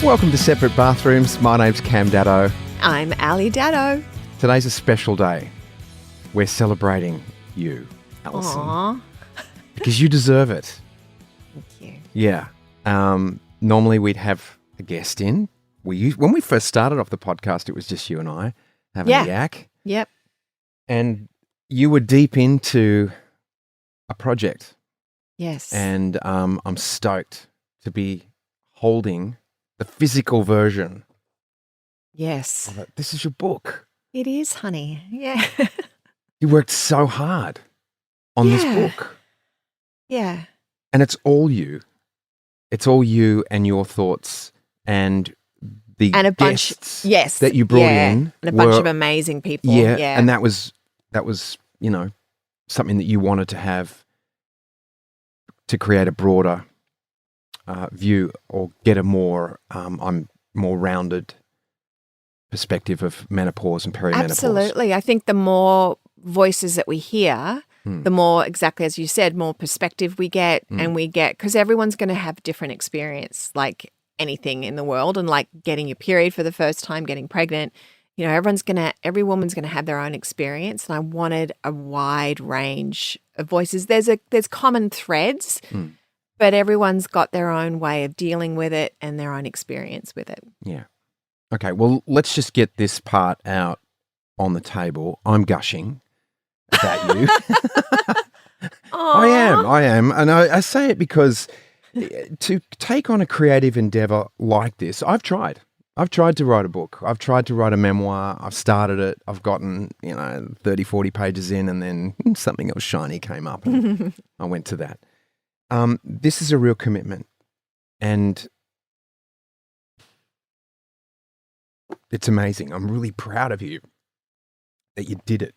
Welcome to Separate Bathrooms. My name's Daddo. I'm Daddo. Today's a special day. We're celebrating you, Alison. Aww. Because you deserve it. Thank you. Yeah. Normally we'd have a guest in. When we first started off the podcast, it was just you and I having a yak. Yep. And you were deep into a project. Yes. And I'm stoked to be holding the physical version. Yes. Of it. This is your book. It is, honey. Yeah. You worked so hard on this book. Yeah. And it's all you. It's all you and your thoughts and the guests that you brought in. And a bunch of amazing people. Yeah. And that was, something that you wanted to have to create a broader view or get a more rounded perspective of menopause and perimenopause. Absolutely. I think the more voices that we hear, the more, exactly as you said, more perspective we get and we get, because everyone's going to have different experience, like anything in the world, and like getting your period for the first time, getting pregnant. Every woman's going to have their own experience, and I wanted a wide range of voices. There's common threads, but everyone's got their own way of dealing with it and their own experience with it. Yeah. Okay, well, let's just get this part out on the table. I'm gushing about you. I am. And I say it because to take on a creative endeavor like this, I've tried to write a book. I've tried to write a memoir. I've started it. I've gotten, 30, 40 pages in, and then something else shiny came up and I went to that. This is a real commitment, and it's amazing. I'm really proud of you that you did it.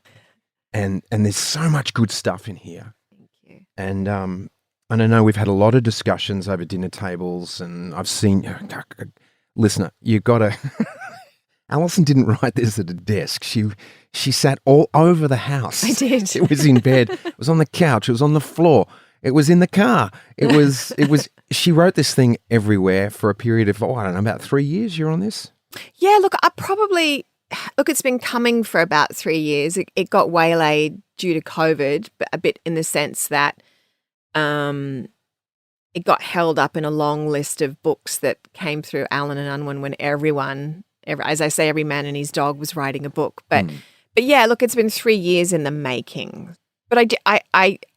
And there's so much good stuff in here. Thank you. And I know we've had a lot of discussions over dinner tables, and I've seen, listener, you got to, Alison didn't write this at a desk. She sat all over the house. I did. It was in bed. It was on the couch. It was on the floor. It was in the car. It was, she wrote this thing everywhere for a period of, about 3 years you're on this? Yeah, look, it's been coming for about 3 years. It got waylaid due to COVID, but a bit in the sense that it got held up in a long list of books that came through Allen and Unwin when as I say, every man and his dog was writing a book. But yeah, look, it's been 3 years in the making. But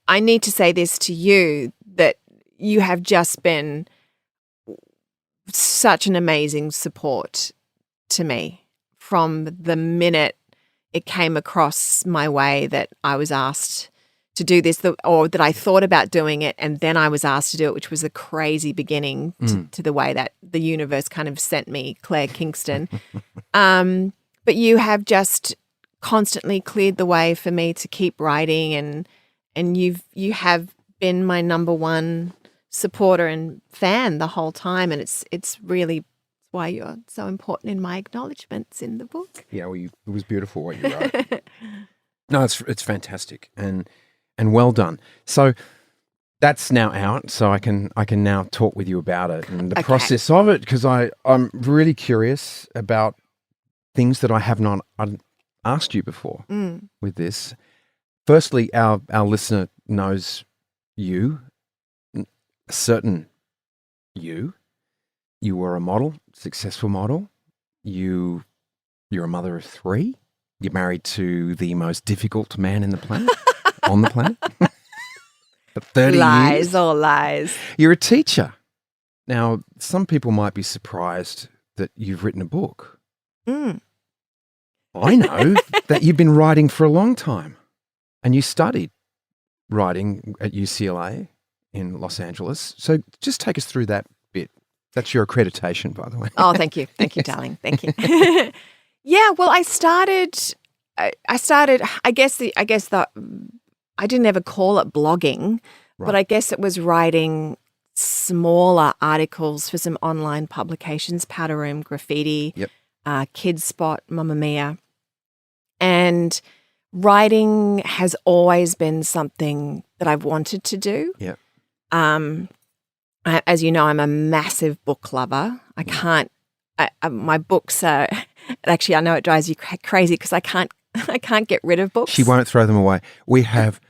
I need to say this to you, that you have just been such an amazing support to me from the minute it came across my way that I was asked to do this, or that I thought about doing it, and then I was asked to do it, which was a crazy beginning to the way that the universe kind of sent me Claire Kingston. But you have just constantly cleared the way for me to keep writing, and you have been my number one supporter and fan the whole time, and it's really why you're so important in my acknowledgements in the book. Yeah, well, it was beautiful what you wrote. No, it's fantastic and well done. So that's now out, so I can now talk with you about it and the process of it, because I'm really curious about things that I have not asked you before with this. Firstly, our listener knows you, a certain you. You were a model, successful model. You're a mother of 3. You're married to the most difficult man in the planet, on the planet. For 30 years. All lies. You're a teacher. Now, some people might be surprised that you've written a book. I know that you've been writing for a long time, and you studied writing at UCLA in Los Angeles. So just take us through that bit. That's your accreditation, by the way. Oh, thank you. Thank you, darling. Thank you. Yeah, well, I didn't ever call it blogging, but I guess it was writing smaller articles for some online publications, Powder Room, Graffiti, Kids Spot, Mamma Mia. And writing has always been something that I've wanted to do. Yeah. As you know, I'm a massive book lover. I can't my books are actually, I know it drives you crazy because I can't get rid of books. She won't throw them away. We have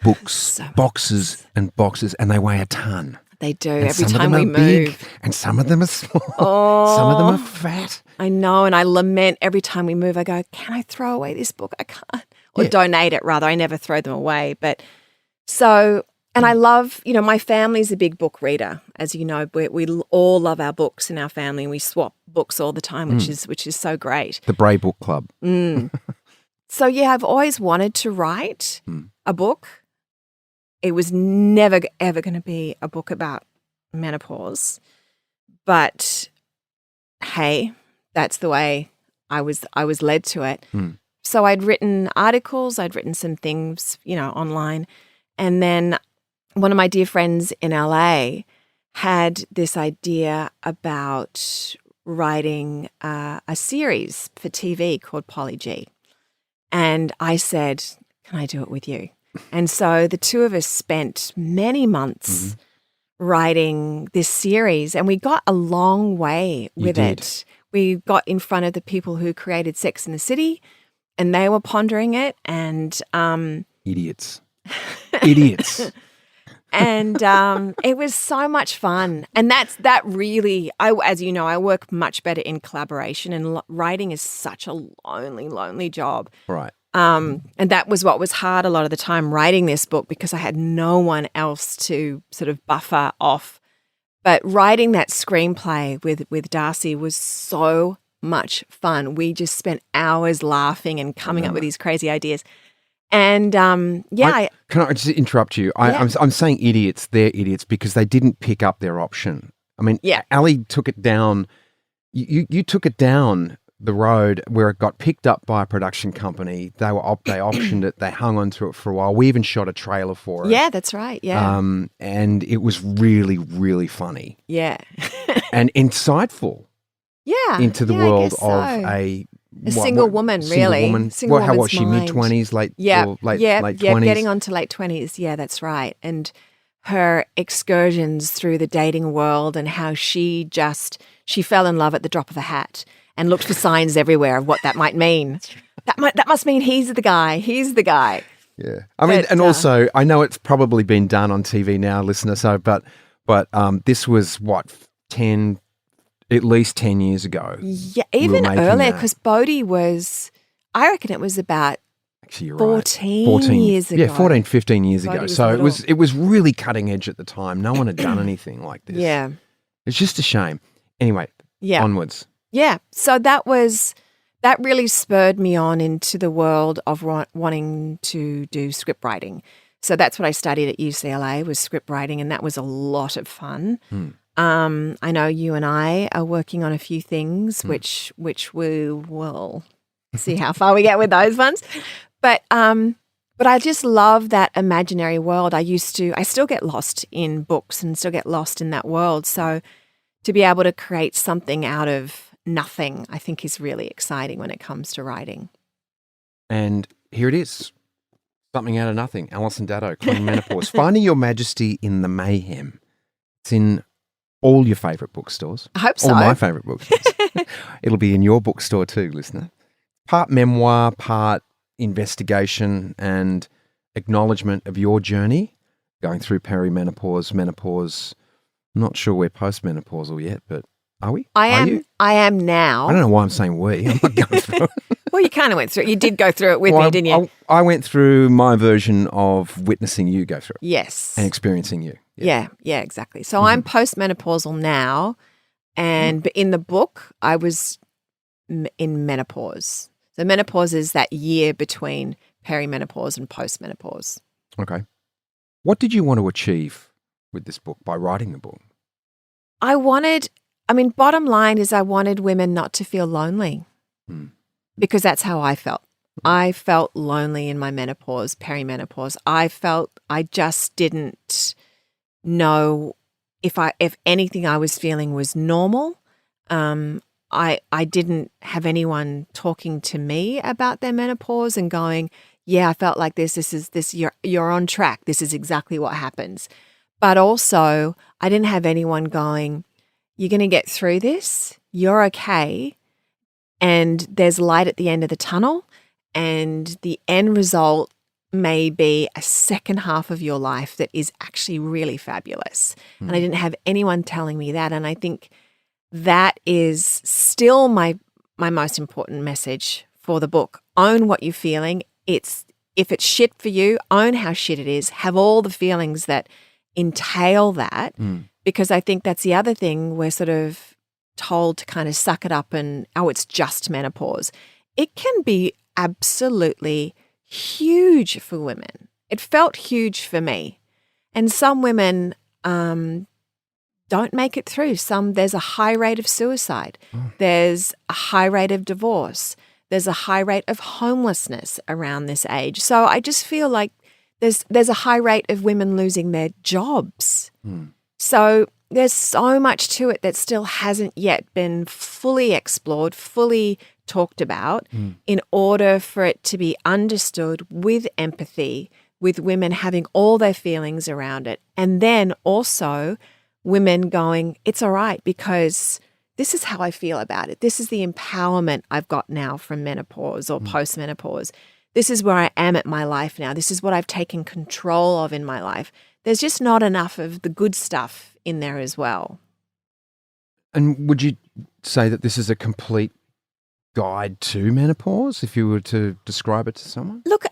books, So boxes and boxes, and they weigh a ton. They do. And Every some time of we them are big, move. and some of them are small. Oh, Some of them are fat. I know, and I lament every time we move. I go, can I throw away this book? I can't. Or donate it, rather. I never throw them away. But so, and I love, my family's a big book reader. As you know, we all love our books in our family, and we swap books all the time, which is so great. The Brahe Book Club. So, yeah, I've always wanted to write a book. It was never, ever going to be a book about menopause. But, hey, that's the way I was led to it. So I'd written articles, I'd written some things, online. And then one of my dear friends in LA had this idea about writing a series for TV called Polly G. And I said, can I do it with you? And so the two of us spent many months writing this series, and we got a long way with it. We got in front of the people who created Sex and the City, and they were pondering it, and Idiots. And it was so much fun. And that really, as you know, I work much better in collaboration, and writing is such a lonely, lonely job. Right. And that was what was hard a lot of the time, writing this book, because I had no one else to sort of buffer off. But writing that screenplay with Darcy was so much fun. We just spent hours laughing and coming up with these crazy ideas. And can I just interrupt you? I'm saying idiots. They're idiots because they didn't pick up their option. I mean, Elle took it down. You took it down the road where it got picked up by a production company. They optioned it. They hung on to it for a while. We even shot a trailer for it. Yeah, that's right. Yeah. And it was really, really funny. Yeah. And insightful. Yeah. Into the world of a single woman, really. Single woman. Single How was woman's she? mind. Mid-20s, late 20s? Yeah, getting on to late 20s. Yeah, that's right. And her excursions through the dating world, and how she fell in love at the drop of a hat and looked for signs everywhere of what that might mean. That must mean he's the guy. Yeah. I mean, and also, I know it's probably been done on TV now, listener, so, but this was at least 10 years ago. Yeah, even earlier, because Bodhi was, I reckon it was about actually, you're 14 right. years ago. Yeah, 14, 15 years Bodhi ago. was So little. it was really cutting edge at the time. No one had done anything like this. Yeah. It's just a shame. Anyway, onwards. Yeah. So that really spurred me on into the world of wanting to do script writing. So that's what I studied at UCLA, was script writing, and that was a lot of fun. I know you and I are working on a few things, which we will see how far we get with those ones. But I just love that imaginary world. I still get lost in books and still get lost in that world. So to be able to create something out of nothing, I think, is really exciting when it comes to writing. And here it is. Something out of nothing. Alison Daddo, Queen Menopause. Finding Your Majesty in the Mayhem. It's in all your favourite bookstores. I hope so. All my favourite bookstores. It'll be in your bookstore too, listener. Part memoir, part investigation and acknowledgement of your journey going through perimenopause, menopause. I'm not sure we're postmenopausal yet, but are we? I am now. I don't know why I'm saying we. I'm not going through it. Well, you kind of went through it. You did go through it with me, didn't you? I went through my version of witnessing you go through it. Yes. And experiencing you. Yeah, exactly. So I'm postmenopausal now, but in the book, I was in menopause. So menopause is that year between perimenopause and postmenopause. Okay. What did you want to achieve with this book by writing the book? Bottom line is I wanted women not to feel lonely because that's how I felt. I felt lonely in my menopause, perimenopause. I felt I just didn't know if anything I was feeling was normal. I didn't have anyone talking to me about their menopause and going, yeah, I felt like this, you're on track. This is exactly what happens. But also I didn't have anyone going, you're going to get through this. you're okay and there's light at the end of the tunnel, and the end result may be a second half of your life that is actually really fabulous. And I didn't have anyone telling me that. And I think that is still my most important message for the book. Own what you're feeling. If it's shit for you, own how shit it is. Have all the feelings that entail that, because I think that's the other thing. We're sort of told to kind of suck it up and, it's just menopause. It can be absolutely huge for women. It felt huge for me. And some women don't make it through. There's a high rate of suicide. There's a high rate of divorce. There's a high rate of homelessness around this age. So I just feel like there's a high rate of women losing their jobs. So there's so much to it that still hasn't yet been fully explored, fully talked about, in order for it to be understood with empathy, with women having all their feelings around it. And then also women going, it's all right because this is how I feel about it. This is the empowerment I've got now from menopause or post-menopause. This is where I am at my life now. This is what I've taken control of in my life. There's just not enough of the good stuff in there as well. And would you say that this is a complete guide to menopause, if you were to describe it to someone? Look,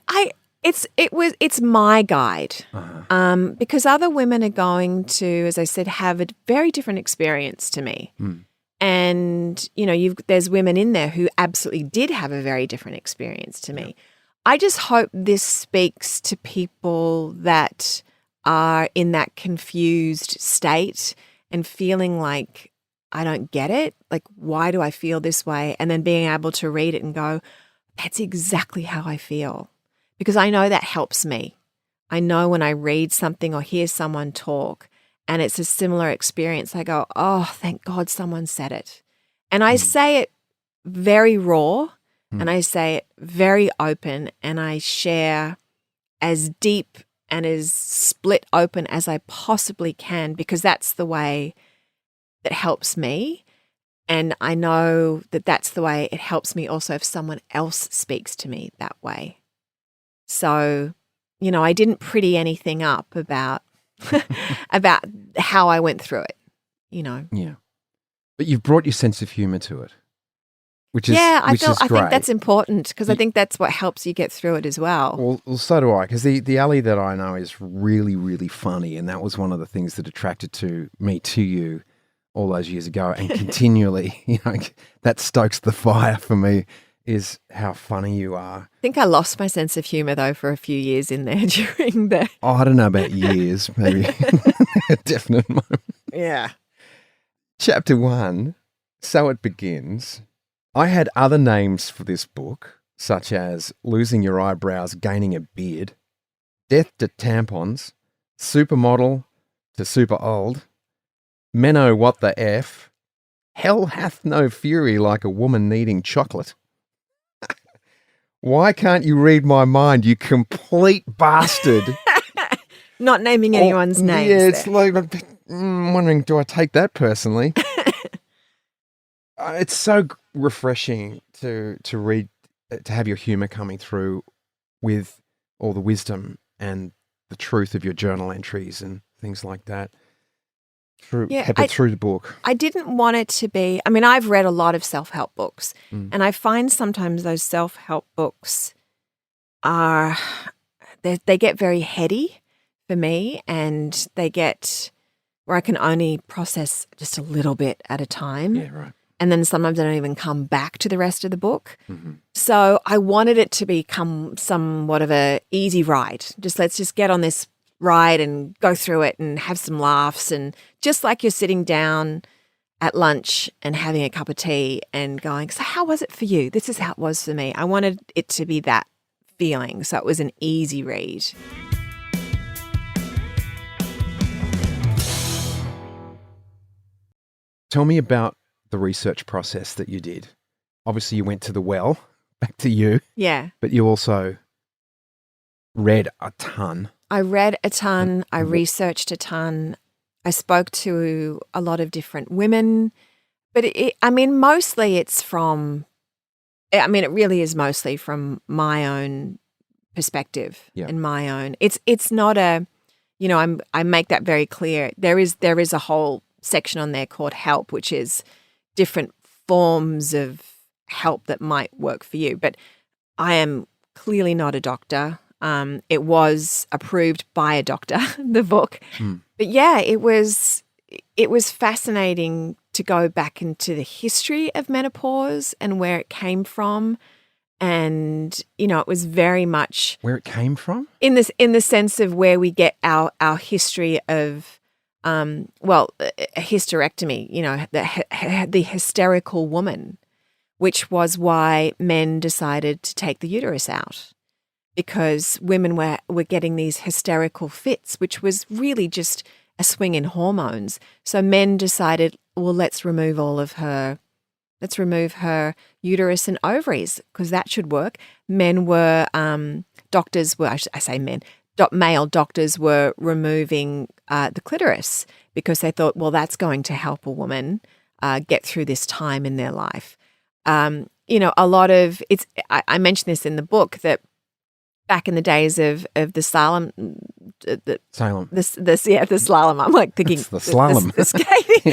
it's my guide, because other women are going to, as I said, have a very different experience to me. And, there's women in there who absolutely did have a very different experience to me. I just hope this speaks to people that are in that confused state and feeling like, I don't get it. Like, why do I feel this way? And then being able to read it and go, that's exactly how I feel. Because I know that helps me. I know when I read something or hear someone talk and it's a similar experience, I go, oh, thank God someone said it. And I say it very raw and I say it very open, and I share as deep and as split open as I possibly can, because that's the way that helps me. And I know that that's the way it helps me also if someone else speaks to me that way. So, I didn't pretty anything up about about how I went through it, Yeah. But you've brought your sense of humour to it, which is I great. think that's important, because I think that's what helps you get through it as well. Well, so do I, because the Elle that I know is really, really funny, and that was one of the things that attracted me to you all those years ago, and continually, that stokes the fire for me, is how funny you are. I think I lost my sense of humour, though, for a few years in there during the... Oh, I don't know about years, maybe a definite moment. Yeah. Chapter 1, So It Begins. I had other names for this book, such as Losing Your Eyebrows, Gaining a Beard, Death to Tampons, Supermodel to Super Old, Menno What the F, Hell Hath No Fury Like a Woman Needing Chocolate. Why can't you read my mind, you complete bastard? Not naming anyone's names. Yeah, it's like, I'm wondering, do I take that personally? It's so refreshing to read, to have your humour coming through with all the wisdom and the truth of your journal entries and things like that. Through the book. I didn't want it to be, I've read a lot of self-help books, and I find sometimes those self-help books they get very heady for me, and they get where I can only process just a little bit at a time. Yeah, right. And then sometimes I don't even come back to the rest of the book. So I wanted it to become somewhat of a easy ride. Let's just get on this ride and go through it and have some laughs, and just like you're sitting down at lunch and having a cup of tea and going, so how was it for you? This is how it was for me. I wanted it to be that feeling, so it was an easy read. Tell me about the research process that you did. Obviously you went to the well, back to you. Yeah. But you also read a ton. I read a ton. I researched a ton. I spoke to a lot of different women, But I mean, mostly it's from, I mean, it really is mostly from my own perspective Yeah. and my own. It's not a, you know, I make that very clear. There is a whole section on there called help, which is different forms of help that might work for you. But I am clearly not a doctor. It was approved by a doctor, the book. But yeah, it was fascinating to go back into the history of menopause and where it came from. And, you know, it was very much Where it came from? in the sense of where we get our history of, a hysterectomy, you know, the hysterical woman, which was why men decided to take the uterus out, because women were getting these hysterical fits, which was really just a swing in hormones. So men decided, well, let's remove her uterus and ovaries, because that should work. Men were, doctors were, I say men, male doctors were removing the clitoris because they thought, well, that's going to help a woman get through this time in their life. You know, a lot of it's, I mentioned this in the book, that back in the days of the slalom, the slalom. I'm like thinking it's the slalom, the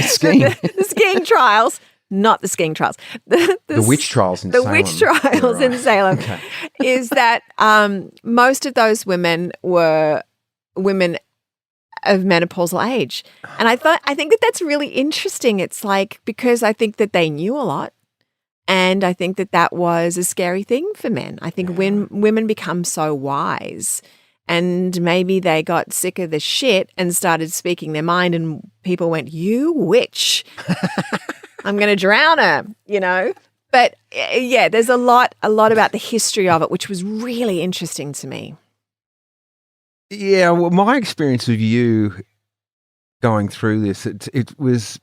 skiing, the skiing trials, not the skiing trials. The witch trials in Salem. The witch trials in Salem Okay. is that most of those women were women of menopausal age, and I think that that's really interesting. It's like, because I think that they knew a lot. And I think that was a scary thing for men. I think when women become so wise, and maybe they got sick of the shit and started speaking their mind, and people went, "You witch, I'm going to drown her," you know. But yeah, there's a lot about the history of it, which was really interesting to me. Yeah, well, my experience of you going through this, it's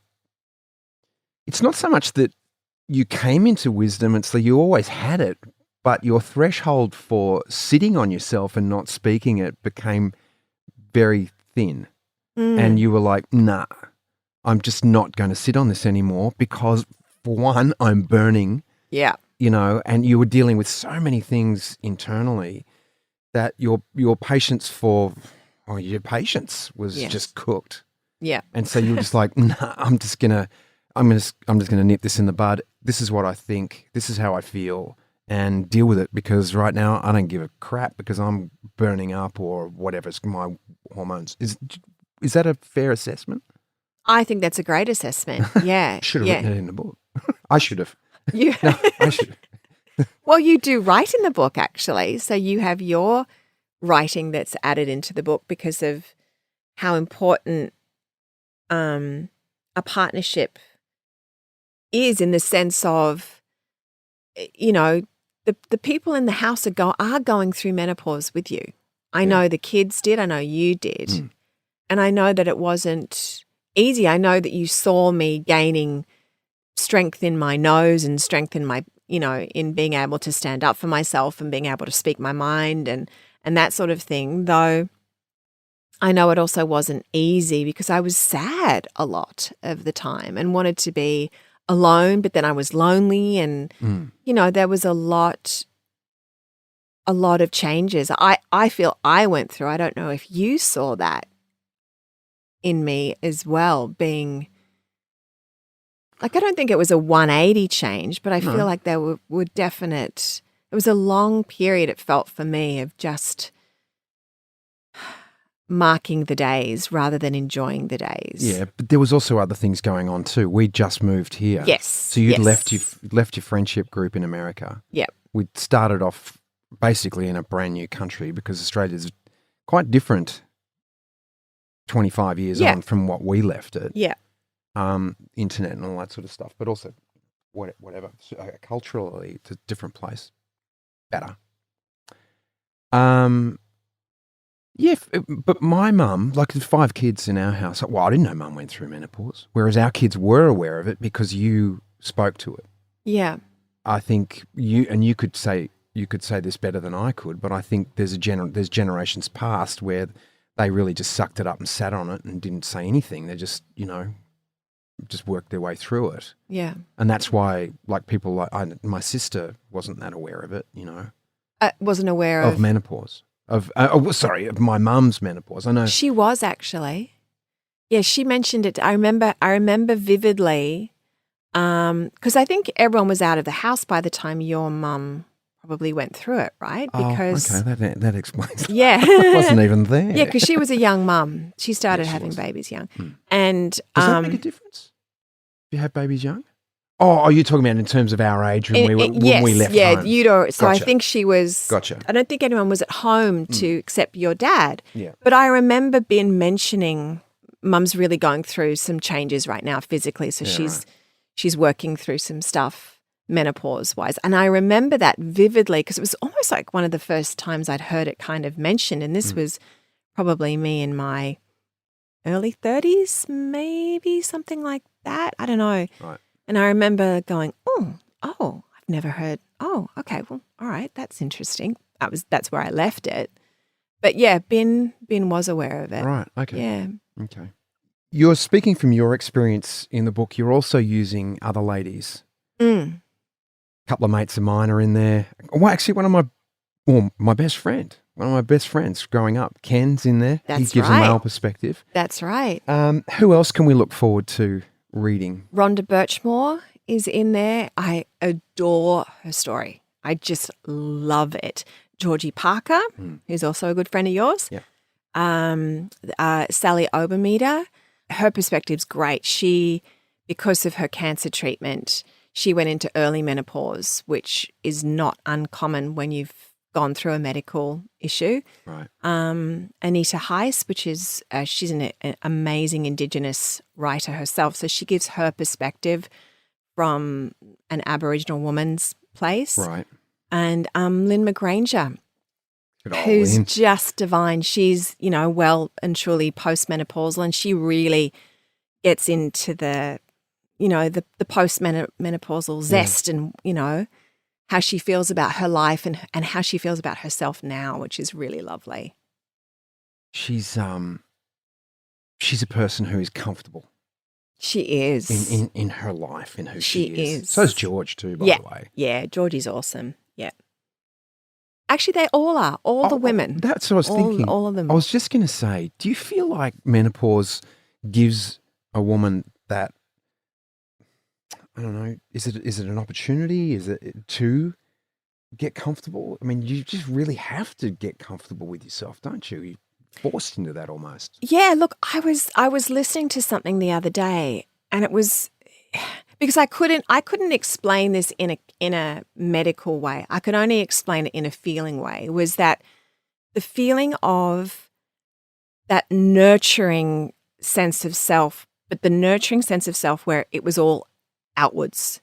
not so much that you came into wisdom, it's that you always had it, but your threshold for sitting on yourself and not speaking it became very thin. And you were like, nah, I'm just not going to sit on this anymore, because for one, I'm burning. Yeah. You know, and you were dealing with so many things internally that your patience was just cooked. Yeah. And so you were just like, nah, I'm just gonna nip this in the bud. This is what I think. This is how I feel, and deal with it, because right now I don't give a crap, because I'm burning up or whatever. It's my hormones. Is that a fair assessment? I think that's a great assessment. Yeah. Should have written it in the book. I should have. I should. Well, you do write in the book, actually. So you have your writing that's added into the book because of how important a partnership is, in the sense of, you know, the people in the house are going through menopause with you. I know the kids did. I know you did. And I know that it wasn't easy. I know that you saw me gaining strength in my nose and strength in my, you know, in being able to stand up for myself and being able to speak my mind and that sort of thing. Though I know it also wasn't easy, because I was sad a lot of the time and wanted to be alone, but then I was lonely, and you know, there was a lot of changes I feel I went through. I don't know if you saw that in me as well, being like, I don't think it was a 180 change, but I feel like there were definite, it was a long period, it felt for me, of just marking the days rather than enjoying the days. Yeah, but there was also other things going on too. We just moved here. Yes. So you'd left your friendship group in America. Yep. We started off basically in a brand new country, because Australia's quite different 25 years on from what we left it. Yeah. Internet and all that sort of stuff, but also whatever. Culturally, it's a different place. Better. Yeah, but my mum, like, there's 5 kids in our house. Well, I didn't know mum went through menopause, whereas our kids were aware of it because you spoke to it. Yeah. I think you could say this better than I could, but I think there's generations past where they really just sucked it up and sat on it and didn't say anything. They're just, you know, just work their way through it. Yeah. And that's why, like, people like my sister wasn't that aware of it, you know. Wasn't aware of menopause. Of my mum's menopause. I know she was actually. Yeah, she mentioned it. I remember vividly, because I think everyone was out of the house by the time your mum probably went through it, right? Because okay, that explains. Yeah, I wasn't even there. Yeah, because she was a young mum. She started Yeah, she having was. babies young, and Does that make a difference? If you have babies young? Oh, you're talking about in terms of our age when we left home. So Gotcha. I think she was. Gotcha. I don't think anyone was at home to accept your dad. Yeah. But I remember Ben mentioning Mum's really going through some changes right now physically, so she's working through some stuff menopause wise, and I remember that vividly because it was almost like one of the first times I'd heard it kind of mentioned, and this was probably me in my early 30s, maybe something like that. I don't know. Right. And I remember going, oh, I've never heard. Oh, okay, well, all right, that's interesting. That's where I left it. But yeah, Ben was aware of it. Right. Okay. Yeah. Okay. You're speaking from your experience in the book. You're also using other ladies. A couple of mates of mine are in there. Well, actually, my best friend. One of my best friends growing up, Ken's in there. That's he gives right. a male perspective. That's right. Who else can we look forward to reading? Rhonda Birchmore is in there. I adore her story. I just love it. Georgie Parker, who's also a good friend of yours. Yeah. Sally Obermeter. Her perspective's great. She, because of her cancer treatment, she went into early menopause, which is not uncommon when you've gone through a medical issue. Right. Anita Heiss, which is she's an amazing Indigenous writer herself, so she gives her perspective from an Aboriginal woman's place. Right. And Lynn McGranger, Good old who's Lynn. just divine. She's, well and truly postmenopausal, and she really gets into the postmenopausal zest and, how she feels about her life and how she feels about herself now, which is really lovely. She's a person who is comfortable. She is. In her life, in who she is. So is George too, by the way. Yeah, Georgie's awesome. Yeah. Actually, they all are, all the women. That's what I was thinking. All of them. I was just going to say, do you feel like menopause gives a woman that, I don't know, is it an opportunity? Is it to get comfortable? I mean, you just really have to get comfortable with yourself, don't you? You're forced into that almost. Yeah, look, I was listening to something the other day, and it was because I couldn't explain this in a medical way. I could only explain it in a feeling way. Was that the feeling of that nurturing sense of self, but the nurturing sense of self where it was all outwards.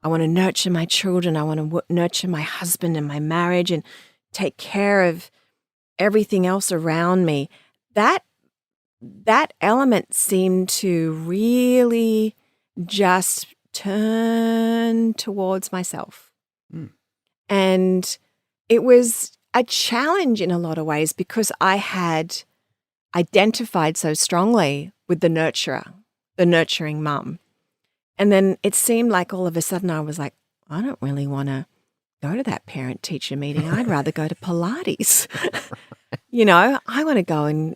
I want to nurture my children. I want to nurture my husband and my marriage and take care of everything else around me. That element seemed to really just turn towards myself. And it was a challenge in a lot of ways because I had identified so strongly with the nurturer, the nurturing mum. And then it seemed like all of a sudden I was like, I don't really want to go to that parent-teacher meeting. I'd rather go to Pilates. I want to go and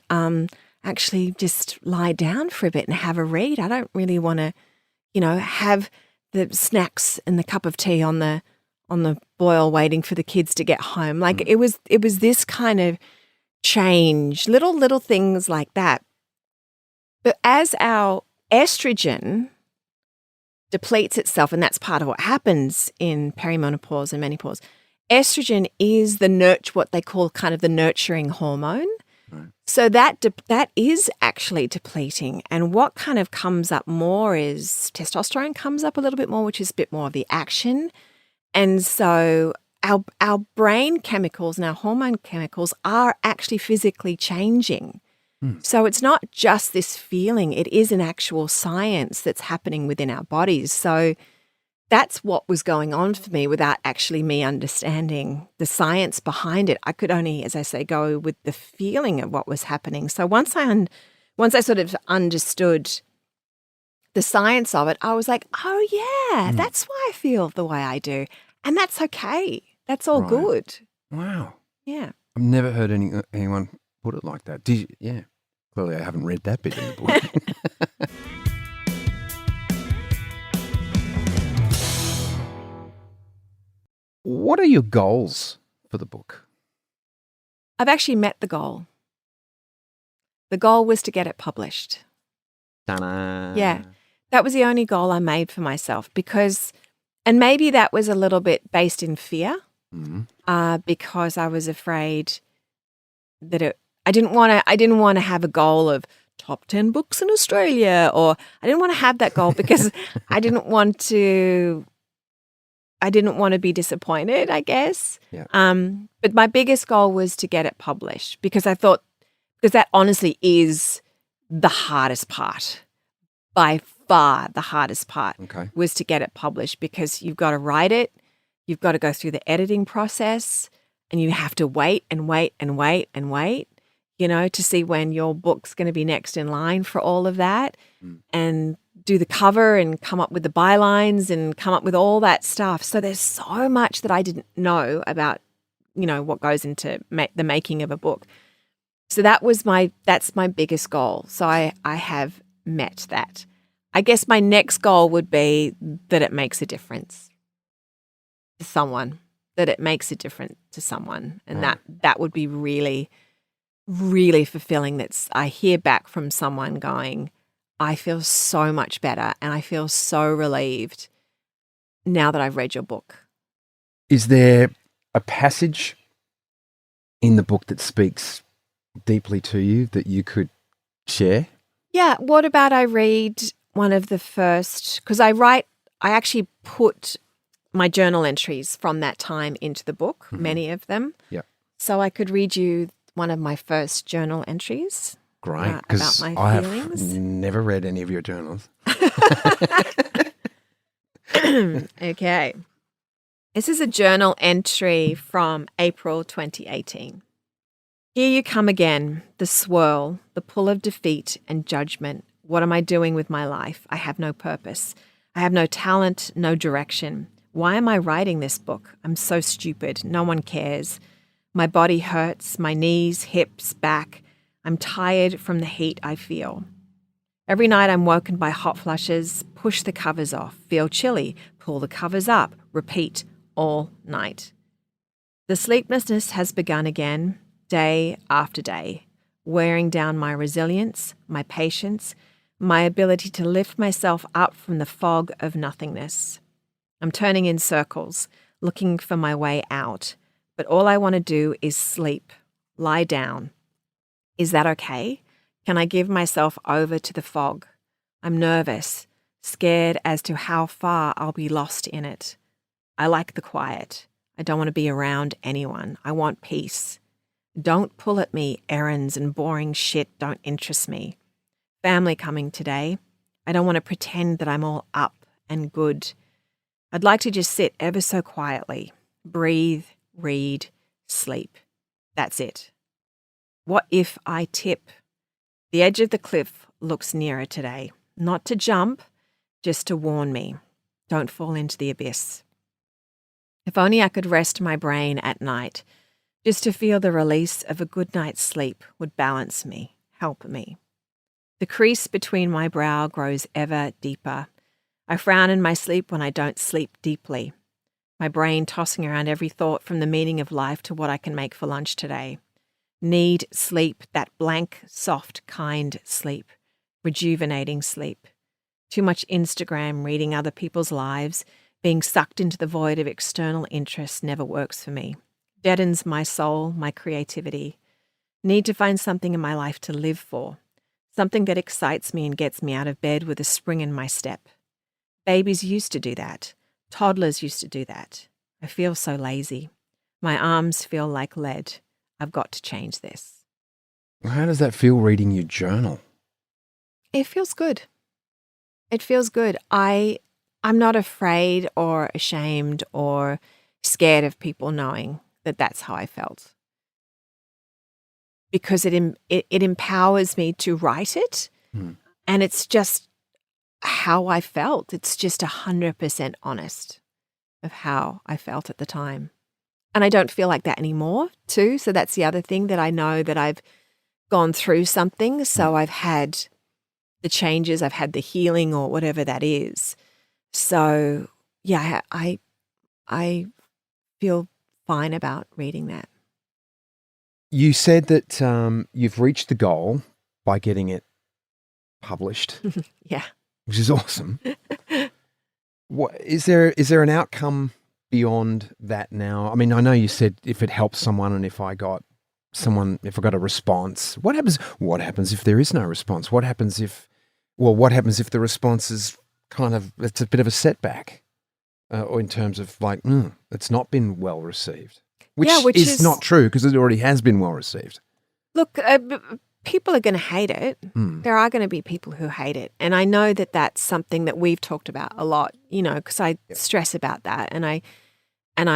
actually just lie down for a bit and have a read. I don't really want to, have the snacks and the cup of tea on the boil waiting for the kids to get home. Like it was this kind of change, little things like that. But as our estrogen depletes itself, and that's part of what happens in perimenopause and menopause. Estrogen is what they call kind of the nurturing hormone. Right. So that is actually depleting. And what kind of comes up more is testosterone comes up a little bit more, which is a bit more of the action. And so our brain chemicals and our hormone chemicals are actually physically changing. So it's not just this feeling, it is an actual science that's happening within our bodies. So that's what was going on for me without actually me understanding the science behind it. I could only, as I say, go with the feeling of what was happening. So once I sort of understood the science of it, I was like, oh, yeah, that's why I feel the way I do. And that's okay. That's all Right. good. Wow. Yeah. I've never heard anyone put it like that. Did you? Yeah. Clearly, I haven't read that bit in the book. What are your goals for the book? I've actually met the goal. The goal was to get it published. Ta-da. Yeah. That was the only goal I made for myself because, and maybe that was a little bit based in fear because I was afraid that I didn't want to have a goal of top 10 books in Australia, or I didn't want to have that goal because I didn't want to be disappointed, I guess. Yeah. But my biggest goal was to get it published because I thought, because that honestly is the hardest part. By far the hardest part was to get it published because you've got to write it, you've got to go through the editing process, and you have to wait and wait and wait and wait, to see when your book's going to be next in line for all of that and do the cover and come up with the bylines and come up with all that stuff. So there's so much that I didn't know about, what goes into the making of a book. So that's my biggest goal. So I have met that. I guess my next goal would be that it makes a difference to someone, And that would be really, really fulfilling. I hear back from someone going, I feel so much better and I feel so relieved now that I've read your book. Is there a passage in the book that speaks deeply to you that you could share? Yeah. What about I read one of the first, because I actually put my journal entries from that time into the book, many of them. Yeah. So I could read you one of my first journal entries. Great, about because my I feelings. have never read any of your journals. Okay. This is a journal entry from April 2018. Here you come again, the swirl, the pull of defeat and judgment. What am I doing with my life? I have no purpose. I have no talent, no direction. Why am I writing this book? I'm so stupid. No one cares. My body hurts, my knees, hips, back. I'm tired from the heat I feel. Every night I'm woken by hot flushes. Push the covers off. Feel chilly. Pull the covers up. Repeat all night. The sleeplessness has begun again, day after day, wearing down my resilience, my patience, my ability to lift myself up from the fog of nothingness. I'm turning in circles, looking for my way out, but all I want to do is sleep, lie down. Is that okay? Can I give myself over to the fog? I'm nervous, scared as to how far I'll be lost in it. I like the quiet. I don't want to be around anyone. I want peace. Don't pull at me, errands and boring shit don't interest me. Family coming today. I don't want to pretend that I'm all up and good. I'd like to just sit ever so quietly, breathe, read, sleep. That's it. What if I tip? The edge of the cliff looks nearer today. Not to jump, just to warn me. Don't fall into the abyss. If only I could rest my brain at night. Just to feel the release of a good night's sleep would balance me, help me. The crease between my brow grows ever deeper. I frown in my sleep when I don't sleep deeply. My brain tossing around every thought from the meaning of life to what I can make for lunch today. Need sleep, that blank, soft, kind sleep. Rejuvenating sleep. Too much Instagram, reading other people's lives, being sucked into the void of external interest never works for me. Deadens my soul, my creativity. Need to find something in my life to live for. Something that excites me and gets me out of bed with a spring in my step. Babies used to do that. Toddlers used to do that. I feel so lazy. My arms feel like lead. I've got to change this. How does that feel reading your journal? It feels good. It feels good. I'm not afraid or ashamed or scared of people knowing that that's how I felt. Because it empowers me to write it. And it's just, how I felt. It's just 100% honest of how I felt at the time. And I don't feel like that anymore too. So that's the other thing, that I know that I've gone through something. So I've had the changes, I've had the healing or whatever that is. So yeah, I feel fine about reading that. You said that you've reached the goal by getting it published. Yeah. Which is awesome. What is there an outcome beyond that now? I mean, I know you said if it helps someone and if I got a response, what happens if there is no response? What happens if the response is it's a bit of a setback, or in terms of like, it's not been well received, which is not true because it already has been well received. Look, people are going to hate it. There are going to be people who hate it. And I know that that's something that we've talked about a lot, because I stress about that. And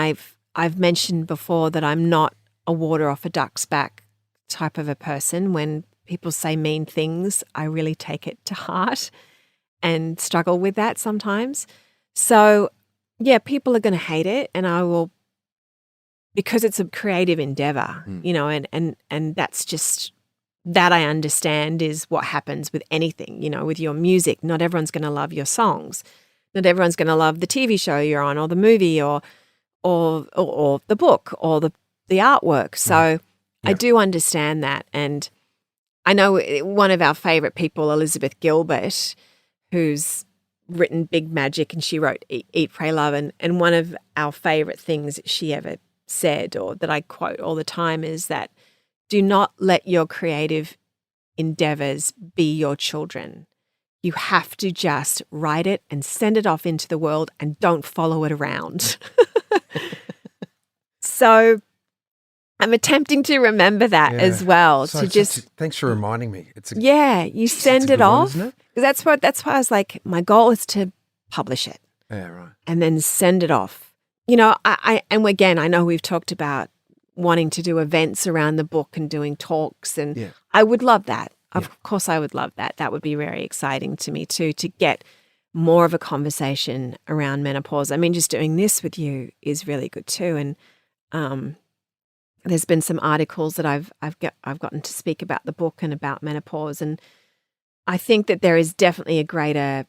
I've mentioned before that I'm not a water off a duck's back type of a person. When people say mean things, I really take it to heart and struggle with that sometimes. So yeah, people are going to hate it, and I will, because it's a creative endeavor, and that's just, that I understand is what happens with anything, with your music. Not everyone's going to love your songs. Not everyone's going to love the TV show you're on, or the movie, or the book, or the artwork. So I do understand that. And I know one of our favorite people, Elizabeth Gilbert, who's written Big Magic, and she wrote Eat, Pray, Love. And one of our favorite things that she ever said, or that I quote all the time, is that do not let your creative endeavors be your children. You have to just write it and send it off into the world, and don't follow it around. So I'm attempting to remember that as well. Thanks for reminding me. You send it off. One, That's why I was like, my goal is to publish it. Yeah, right. And then send it off. And again, I know we've talked about wanting to do events around the book and doing talks, and I would love that. Of course I would love that. That would be very exciting to me too, to get more of a conversation around menopause. I mean, just doing this with you is really good too. And there's been some articles that I've gotten to speak about the book and about menopause, and I think that there is definitely a greater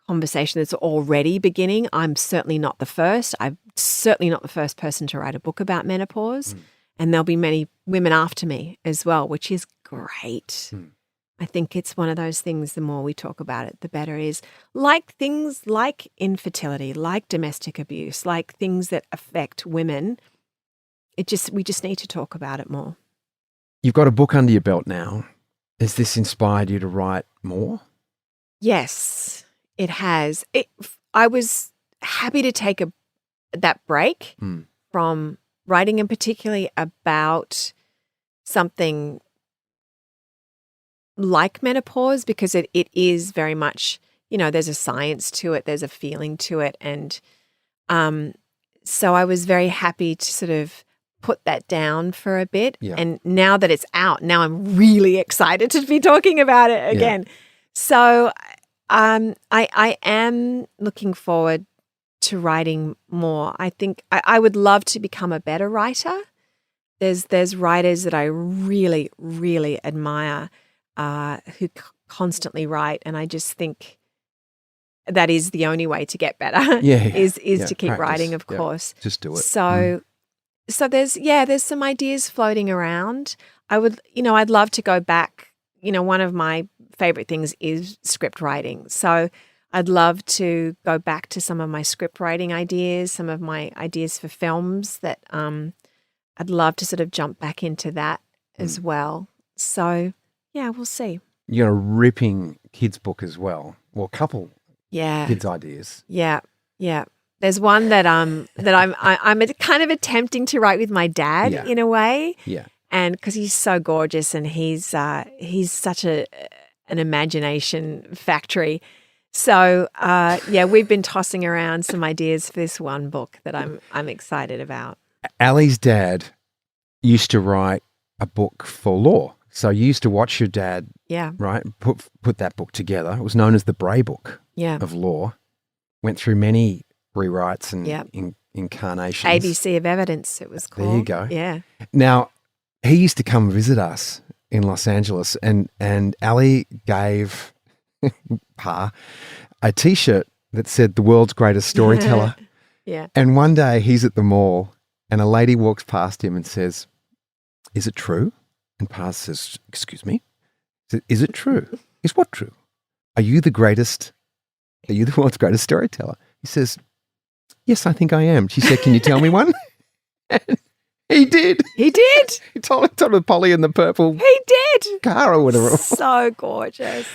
conversation that's already beginning. I'm certainly not the first. I'm certainly not the first person to write a book about menopause, and there'll be many women after me as well, which is great. I think it's one of those things, the more we talk about it, the better it is. Like things like infertility, like domestic abuse, like things that affect women, we just need to talk about it more. You've got a book under your belt now. Has this inspired you to write more? Yes, it has. I was happy to take that break from writing, and particularly about something like menopause, because it is very much, there's a science to it, there's a feeling to it. And so I was very happy to sort of put that down for a bit. Yeah. And now that it's out, now I'm really excited to be talking about it again. Yeah. So I am looking forward to writing more. I think I would love to become a better writer. There's writers that I really, really admire who constantly write, and I just think that is the only way to get better. Is to keep practice. Writing, of course. Just do it. So there's some ideas floating around. I'd love to go back. One of my favorite things is script writing. So I'd love to go back to some of my script writing ideas, some of my ideas for films that I'd love to sort of jump back into that as well. So yeah, we'll see. You got a ripping kids book as well. Well, a couple kids ideas. Yeah. There's one that I'm kind of attempting to write with my dad in a way. Yeah. And because he's so gorgeous, and he's such an imagination factory. So we've been tossing around some ideas for this one book that I'm excited about. Ali's dad used to write a book for law. So you used to watch your dad, Yeah. right? Put that book together. It was known as the Brahe book Yeah. of law. Went through many rewrites and Yep. incarnations. ABC of Evidence, it was called. There you go. Yeah. Now, he used to come visit us in Los Angeles, and Ali gave Pa a T-shirt that said "The world's greatest storyteller." Yeah. And one day he's at the mall, and a lady walks past him and says, "Is it true?" And Pa says, "Excuse me? Is it true? Is what true? Are you the greatest? Are you the world's greatest storyteller?" He says, "Yes, I think I am." She said, "Can you tell me one?" And he did. He did. He told Polly in the purple He did. car or whatever. It was. So gorgeous.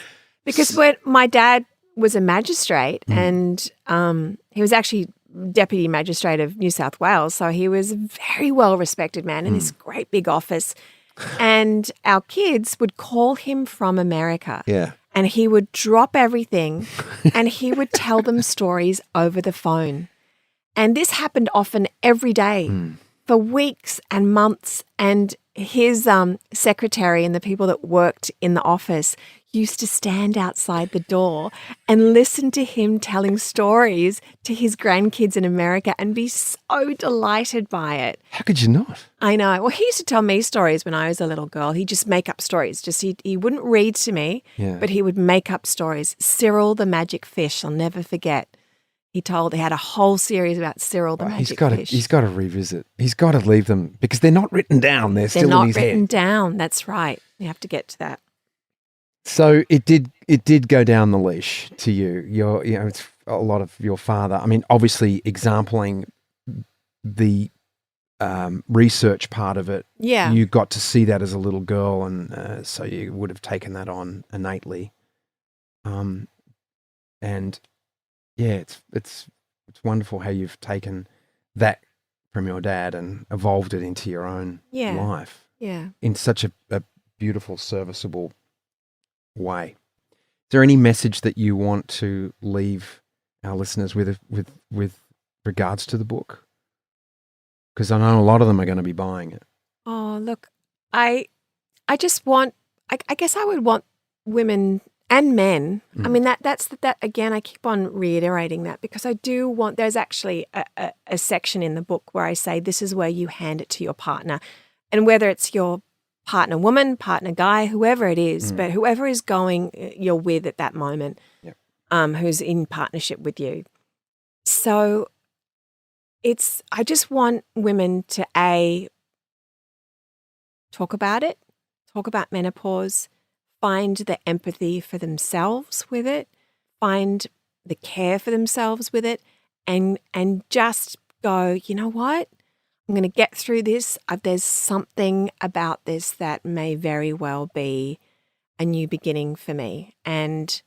Because when my dad was a magistrate and he was actually Deputy Magistrate of New South Wales, so he was a very well-respected man in this great big office. And our kids would call him from America. Yeah. And he would drop everything and he would tell them stories over the phone. And this happened often every day for weeks and months. And his secretary and the people that worked in the office used to stand outside the door and listen to him telling stories to his grandkids in America and be so delighted by it. How could you not? I know. Well, he used to tell me stories when I was a little girl. He'd just make up stories. He wouldn't read to me, but he would make up stories. Cyril the magic fish, I'll never forget. He had a whole series about Cyril the magic fish. He's got to revisit. He's got to leave them because they're not written down. They're still not in his head. written down. That's right. You have to get to that. So it did go down the leash to you. It's a lot of your father. I mean, obviously exempling the research part of it. Yeah. You got to see that as a little girl, and so you would have taken that on innately. And yeah, it's wonderful how you've taken that from your dad and evolved it into your own life. Yeah. In such a beautiful, serviceable way. Is there any message that you want to leave our listeners with regards to the book? Because I know a lot of them are going to be buying it. Oh, look, I just want, I guess I would want women and men. I mean, that's again, I keep on reiterating that because I do want, there's actually a section in the book where I say this is where you hand it to your partner. And whether it's your partner woman, partner guy, whoever it is, but whoever is you're with at that moment, who's in partnership with you. So I just want women to talk about it, talk about menopause, find the empathy for themselves with it, find the care for themselves with it, and just go, you know what? I'm going to get through this. There's something about this that may very well be a new beginning for me. And,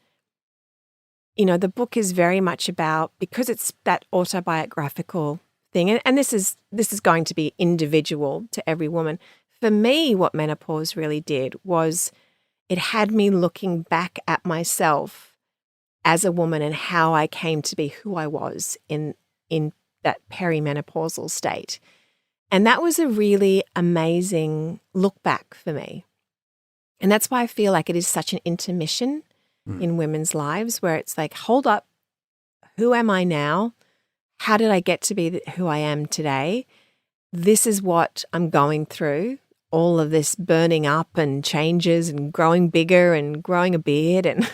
the book is very much about, because it's that autobiographical thing, and this is going to be individual to every woman. For me, what menopause really did was it had me looking back at myself as a woman and how I came to be who I was in that perimenopausal state. And that was a really amazing look back for me. And that's why I feel like it is such an intermission in women's lives where it's like, hold up, who am I now? How did I get to be who I am today? This is what I'm going through. All of this burning up and changes and growing bigger and growing a beard and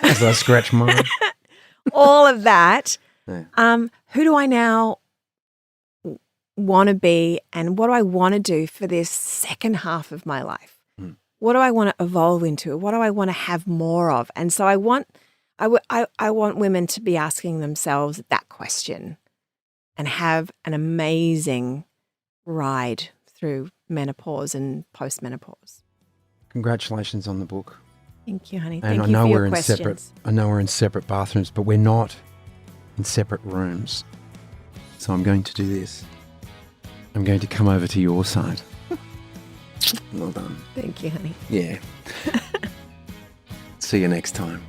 as I scratch mine. All of that. Yeah. Who do I now want to be and what do I want to do for this second half of my life? What do I want to evolve into? What do I want to have more of? And so I want women to be asking themselves that question and have an amazing ride through menopause and postmenopause. Congratulations on the book. Thank you, honey. And Thank you for your questions. I know we're in separate bathrooms, but we're not in separate rooms. So I'm going to do this. I'm going to come over to your side. Well done. Thank you, honey. Yeah. See you next time.